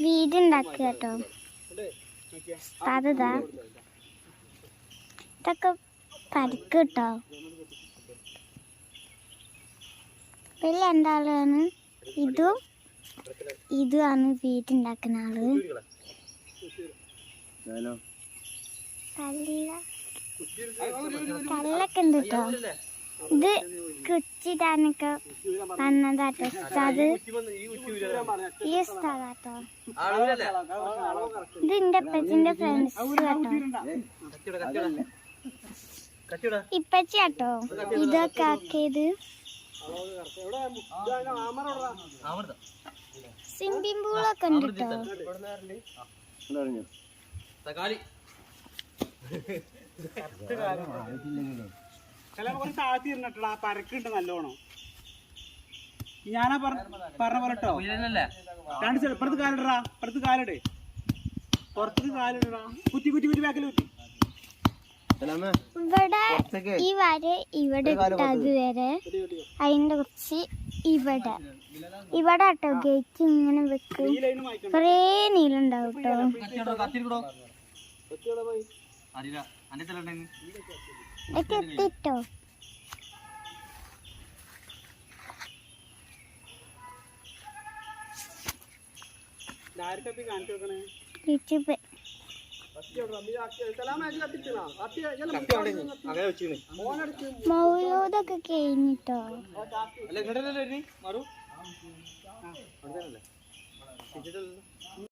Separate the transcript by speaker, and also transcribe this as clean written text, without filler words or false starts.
Speaker 1: വീടുണ്ടാക്കുക കേട്ടോ. അതാ ഇതൊക്കെ പഠിക്കും കേട്ടോ. പിന്നെ രണ്ടാളാണ് ഇതുമാണ് വീടുണ്ടാക്കുന്ന ആള്. കല്ലൊക്കെ ഉണ്ട് കേട്ടോ. ഇത് കുച്ചിടാനൊക്കെ വന്നതാട്ടോ. അത് ഈ സ്ഥലട്ടോ. ഇത് എന്റെ അപ്പച്ചിന്റെ ഫ്രണ്ട്സ് കേട്ടോ. ഇപ്പച്ചി കേട്ടോ ഇതൊക്കെ ആക്കിയത്. സ്വിമ്മിംഗ് പൂളൊക്കെ ഉണ്ട് കേട്ടോ.
Speaker 2: പരക്കുണ്ട് നല്ലോണം. ഞാനാ പറഞ്ഞ പോലെട്ടോ. രണ്ട് സ്ഥലം ഇപ്പുറത്ത് കാലിടറാ, ഇപ്പുറത്ത് കാലിട്, പുറത്തേക്ക് കാലിടറാ. കുറ്റി കുറ്റി കുറ്റി ബാക്കിൽ കുറ്റി.
Speaker 1: ഇവിടെ ഈ വര ഇവിടെ ഇട്ടത് വരെ അതിന്റെ കുറച്ച് ഇവിടെ കേട്ടോ ഗേറ്റ് ഇങ്ങനെ വെക്കും. കൊറേ നീളുണ്ടാവും കേട്ടോ. എത്തിട്ടോ യൂട്യൂബ് മൗലൂദൊക്കെ കഴിഞ്ഞിട്ടോ.